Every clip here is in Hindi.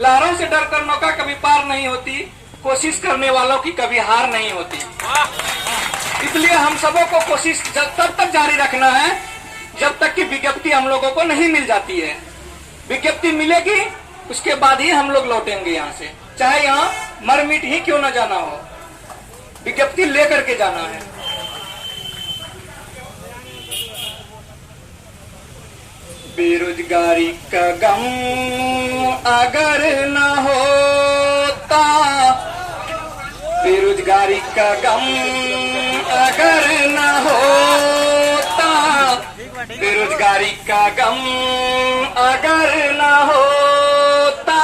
लहरों से डरकर नौका कभी पार नहीं होती, कोशिश करने वालों की कभी हार नहीं होती। इसलिए हम सबों को कोशिश तब तक जारी रखना है जब तक कि विज्ञप्ति हम लोगों को नहीं मिल जाती है। विज्ञप्ति मिलेगी उसके बाद ही हम लोग लौटेंगे यहाँ से, चाहे यहाँ मर मिट ही क्यों न जाना हो, विज्ञप्ति लेकर के जाना है। बेरोजगारी का गम अगर न होता, बेरोजगारी का गम अगर न होता, बेरोजगारी का गम अगर न होता,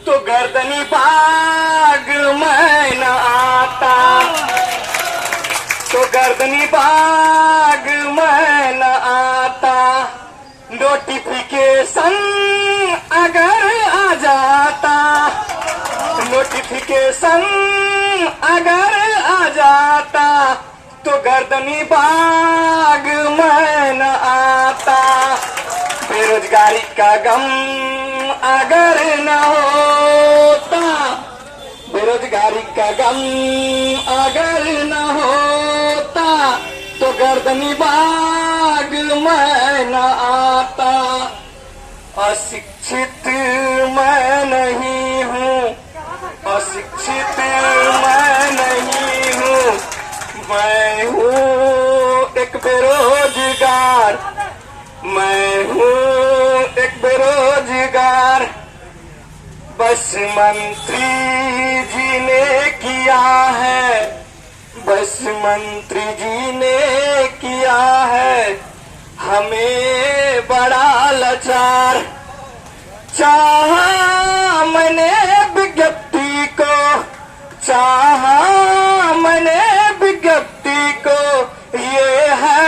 तो गर्दनी बाग मैं न आता, तो गर्दनी बाग मैं न आता। नोटिफिकेशन अगर आ जाता, नोटिफिकेशन अगर आ जाता, तो गर्दनी बाग मैं न आता। बेरोजगारी का गम अगर न होता, बेरोजगारी का गम अगर न होता, तो गर्दनी बाग मैं न आता। अशिक्षित मैं नहीं हूँ, अशिक्षित मैं नहीं हूँ, मैं हूँ एक बेरोजगार, मैं हूँ एक बेरोजगार। बस मंत्री जी ने किया है, बस मंत्री जी ने किया है हमें बड़ा लाचार। चाहा मैंने विज्ञप्ति को, चाहा मैंने विज्ञप्ति को, ये है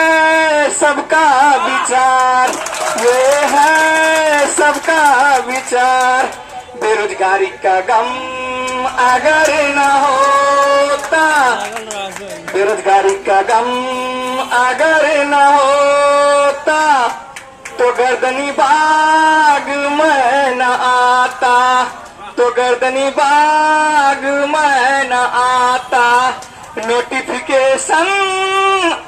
सबका विचार, ये है सबका विचार। बेरोजगारी का गम अगर न होता, बेरोजगारी का गम अगर न होता, तो गर्दनी बाग मैं न आता, तो गर्दनी बाग मैं न आता। नोटिफिकेशन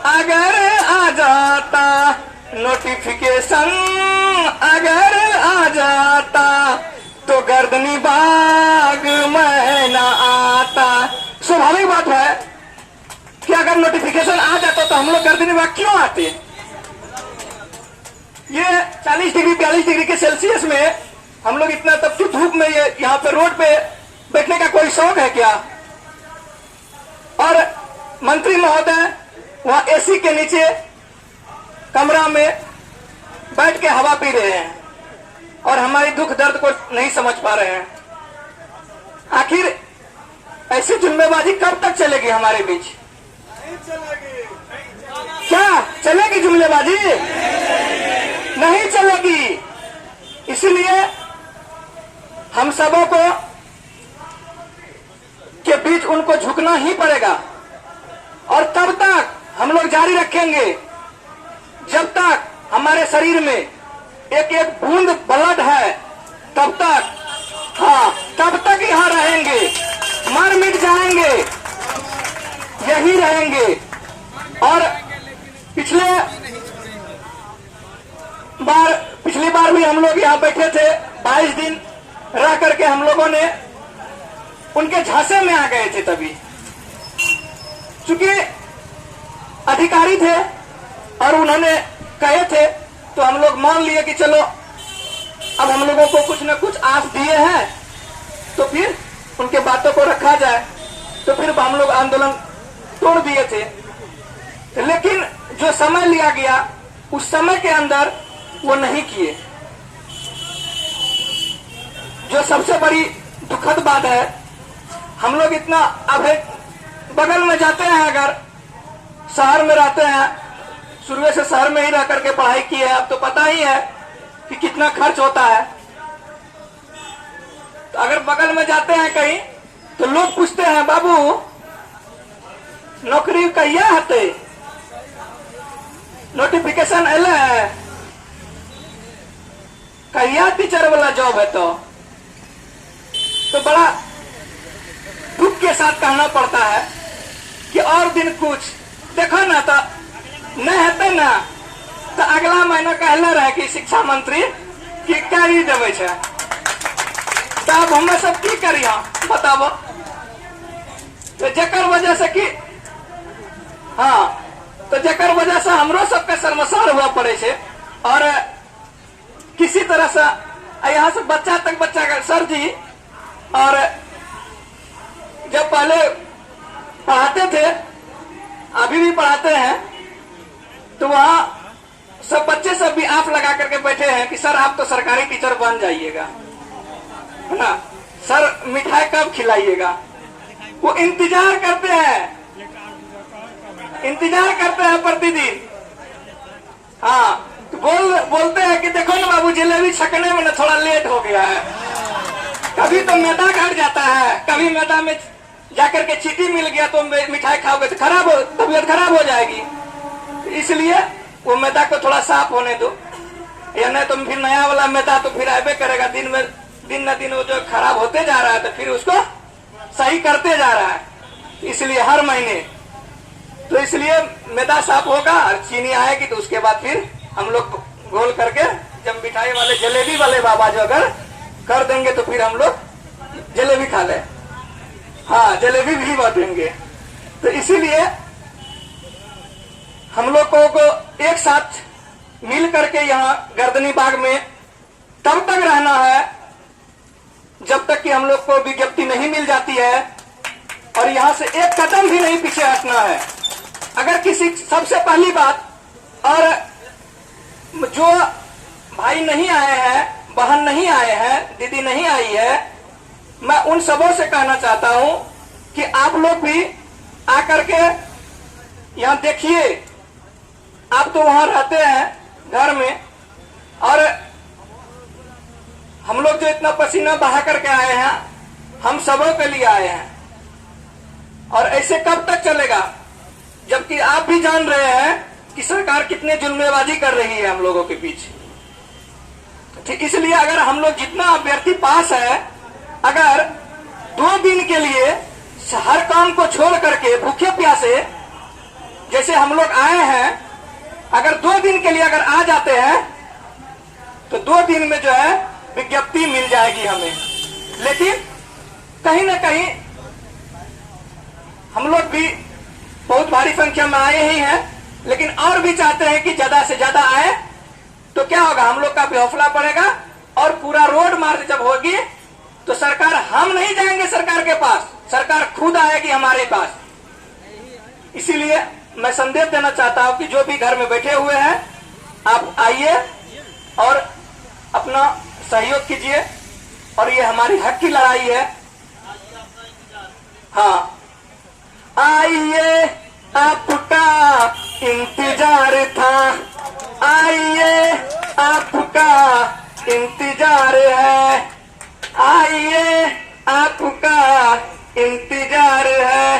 अगर आ जाता, नोटिफिकेशन अगर आ जाता, तो गर्दनी बाग मैं न आता। स्वाभाविक बात है कि अगर नोटिफिकेशन आ जाता तो हम लोग गर्दनी बाग क्यों आते। ये 40 डिग्री 42 डिग्री के सेल्सियस में हम लोग इतना तपती धूप में ये यहाँ पे रोड पे बैठने का कोई शौक है क्या। और मंत्री महोदय वहां एसी के नीचे कमरा में बैठ के हवा पी रहे हैं और हमारी दुख दर्द को नहीं समझ पा रहे हैं। आखिर ऐसी जुम्मेबाजी कब तक चलेगी हमारे बीच। क्या चलेगी जुम्मेबाजी? नहीं चलेगी। इसलिए हम सबों को के बीच उनको झुकना ही पड़ेगा और तब तक हम लोग जारी रखेंगे जब तक हमारे शरीर में एक एक बूंद ब्लड है, तब तक, हाँ तब तक यहाँ रहेंगे, मर मिट जाएंगे, यही रहेंगे। और पिछली बार भी हम लोग यहाँ बैठे थे, 22 दिन रह करके हम लोगों ने उनके झांसे में आ गए थे। तभी चूंकि अधिकारी थे और उन्होंने कहे थे तो हम लोग मान लिए कि चलो अब हम लोगों को कुछ न कुछ आस दिए हैं तो फिर उनके बातों को रखा जाए। तो फिर हम लोग आंदोलन तोड़ दिए थे। लेकिन जो समय लिया गया उस समय के अंदर वो नहीं किए। जो सबसे बड़ी दुखद बात है, हम लोग इतना अब बगल में जाते हैं, अगर शहर में रहते हैं, शुरू से शहर में ही रह करके पढ़ाई की है, अब तो पता ही है कि कितना खर्च होता है। तो अगर बगल में जाते हैं कहीं तो लोग पूछते हैं, बाबू नौकरी कहिया हते, नोटिफिकेशन एले है, कहिया टीचर वाला जॉब है। तो तो बड़ा दुख के साथ कहना पड़ता है कि और दिन कुछ देखो ना तो न हेते ना तो अगला महीना कहले रहे कि शिक्षा मंत्री कि करी देवे छे, तब हमें सब की करिया बताबो। तो जेकर वजह से कि हाँ, तो जेकर वजह से हमरो सबके शर्मसार हुआ पड़े छे। और किसी तरह से यहाँ से बच्चा तक बच्चा का सर जी, और जब पहले पढ़ाते थे अभी भी पढ़ाते हैं तो वहाँ सब बच्चे सब भी आप लगा करके बैठे हैं कि सर आप तो सरकारी टीचर बन जाइएगा, है ना, सर मिठाई कब खिलाइएगा। वो इंतजार करते हैं प्रतिदिन। हाँ, तो बोलते हैं कि देखो ना बाबू जलेबी छकने में ना थोड़ा लेट हो गया है। कभी तो मैदा घट जाता है, कभी मैदा में जाकर के चीटी मिल गया तो मिठाई खाओगे तो तबीयत खराब हो जाएगी। इसलिए वो मैदा को थोड़ा साफ होने दो, या नहीं तो फिर नया वाला मैदा तो फिर आबे करेगा। दिन न दिन वो जो खराब होते जा रहा है तो फिर उसको सही करते जा रहा है। इसलिए हर महीने तो इसलिए मैदा साफ होगा और चीनी आएगी तो उसके बाद फिर हम लोग घोल करके जब मिठाई वाले जलेबी वाले बाबा जो अगर कर देंगे तो फिर हम लोग जलेबी खा ले। हाँ, जलेबी भी बांटेंगे। तो इसीलिए हम लोग को एक साथ मिल करके यहाँ गर्दनी बाग में तब तक रहना है जब तक कि हम लोग को विज्ञप्ति नहीं मिल जाती है, और यहाँ से एक कदम भी नहीं पीछे हटना है। अगर किसी सबसे पहली बात, और जो भाई नहीं आए हैं, बहन नहीं आए हैं, दीदी नहीं आई है, मैं उन सबों से कहना चाहता हूं कि आप लोग भी आकर के यहां देखिए। आप तो वहां रहते हैं घर में, और हम लोग जो इतना पसीना बहा करके आए हैं हम सबों के लिए आए हैं। और ऐसे कब तक चलेगा, जबकि आप भी जान रहे हैं कि सरकार कितने जुल्मेबाजी कर रही है हम लोगों के पीछे। ठीक, इसलिए अगर हम लोग जितना अभ्यर्थी पास है, अगर 2 दिन के लिए हर काम को छोड़ करके भूखे प्यासे जैसे हम लोग आए हैं, अगर 2 दिन के लिए अगर आ जाते हैं तो 2 दिन में जो है विज्ञप्ति मिल जाएगी हमें। लेकिन कहीं ना कहीं हम लोग भी बहुत भारी संख्या में आए ही हैं, लेकिन और भी चाहते हैं कि ज्यादा से ज्यादा आए। तो क्या होगा, हम लोग का भी हौसला बढ़ेगा, और पूरा रोड मार्च जब होगी तो सरकार, हम नहीं जाएंगे सरकार के पास, सरकार खुद आएगी हमारे पास। इसीलिए मैं संदेश देना चाहता हूं कि जो भी घर में बैठे हुए हैं आप आइए और अपना सहयोग कीजिए, और ये हमारी हक की लड़ाई है। हाँ, आइए आपका इंतजार था, आइए आपका इंतजार है, आइए आपका इंतजार है।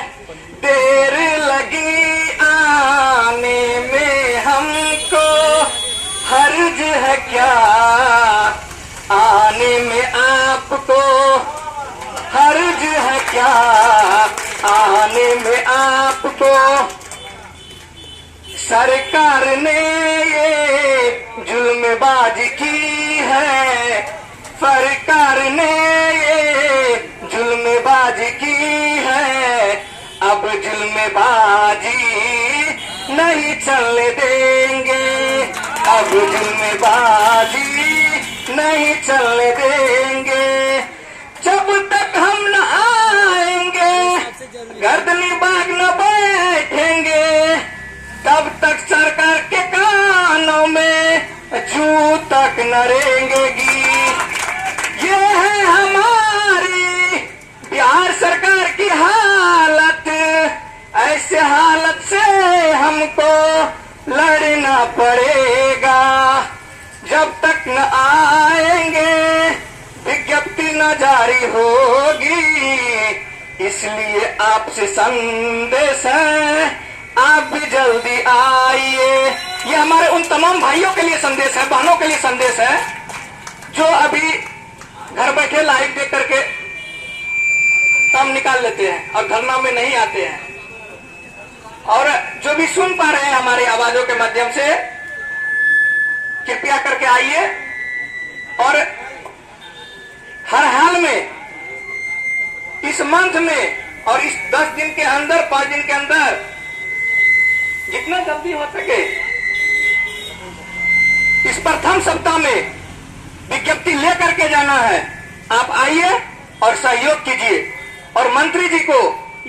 देर लगी आने में हमको, हर्ज है क्या आने में आपको, हर्ज है क्या आने में आपको। सरकार ने ये जुल्मबाजी की है, सरकार ने ये जुल्मबाजी की है। अब जुल्मबाजी नहीं चलने देंगे, अब जुल्मबाजी नहीं चलने देंगे। जब तक हम न आएंगे गर्दनी बाग न बैठेंगे, तब तक सरकार के कानों में जू तक न रेंगेगी। ये है हमारी बिहार सरकार की हालत, ऐसे हालत से हमको लड़ना पड़ेगा। जब तक न आएंगे विज्ञप्ति न जारी होगी, इसलिए आपसे संदेश है, आप भी जल्दी आइए। ये हमारे उन तमाम भाइयों के लिए संदेश है, बहनों के लिए संदेश है जो अभी घर बैठे लाइव देख करके निकाल लेते हैं और धरना में नहीं आते हैं। और जो भी सुन पा रहे हैं हमारी आवाजों के माध्यम से, कृपया करके आइए और हर हाल में इस मंथ में और इस 10 दिन के अंदर, 5 दिन के अंदर जितना जल्दी हो सके इस प्रथम सप्ताह में विज्ञप्ति लेकर के जाना है। आप आइए और सहयोग कीजिए और मंत्री जी को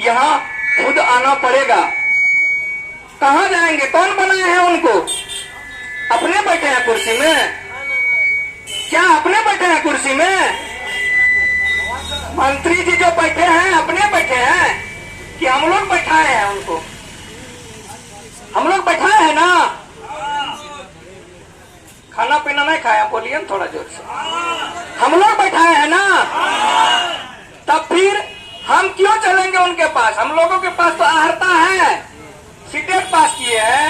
यहाँ खुद आना पड़ेगा। कहां जाएंगे? कौन बनाए हैं उनको? अपने बैठे हैं कुर्सी में? क्या अपने बैठे हैं कुर्सी में? मंत्री जी जो बैठे हैं अपने बैठे हैं कि हम लोग बैठाए हैं उनको? हम लोग बैठाए हैं ना। खाना पीना नहीं खाया, बोलिए ना थोड़ा जोर से। हम लोग बैठाए हैं ना, तब फिर हम क्यों चलेंगे उनके पास? हम लोगों के पास तो अहर्ता है। सीटेट पास किए हैं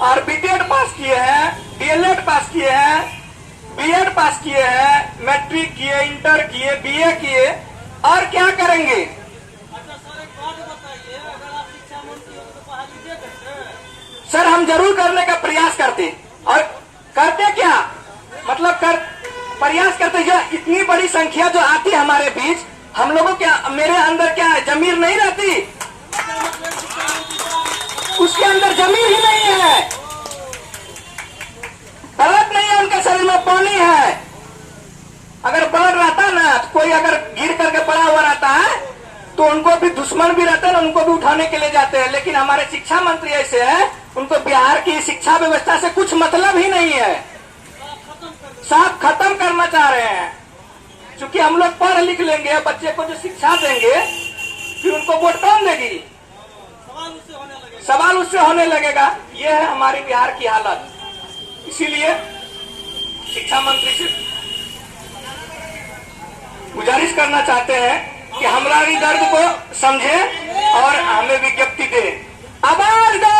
और बीटेड पास किए हैं, डीएलएड पास किए हैं, बीएड पास किए हैं, मैट्रिक किए, इंटर किए, बीए किए, और क्या करेंगे? अच्छा सर, एक बात बताइए, अगर आप शिक्षा मंत्री हो तो बहाली दे देते? सर हम जरूर करने का प्रयास करते, और करते क्या मतलब प्रयास करते। जो इतनी बड़ी संख्या जो आती है हमारे बीच, हम लोगों के मेरे अंदर क्या है, जमीर नहीं रहती? उसके अंदर जमीर ही नहीं है, ब्लड नहीं है, उनके शरीर में पानी है। अगर ब्लड रहता ना, तो कोई अगर गिर करके पड़ा हुआ रहता है तो उनको भी दुश्मन भी रहते हैं ना, उनको भी उठाने के लिए जाते हैं। लेकिन हमारे शिक्षा मंत्री ऐसे हैं, उनको बिहार की शिक्षा व्यवस्था से कुछ मतलब ही नहीं है, साफ खत्म करना चाह रहे हैं। क्योंकि हम लोग पढ़ लिख लेंगे, बच्चे को जो शिक्षा देंगे, फिर उनको वोट कौन देगी? सवाल उससे होने लगेगा। ये है हमारी बिहार की हालत। इसीलिए शिक्षा मंत्री से गुजारिश करना चाहते हैं कि हमारी दर्द को समझे और हमें विज्ञप्ति दे। आवाज दो।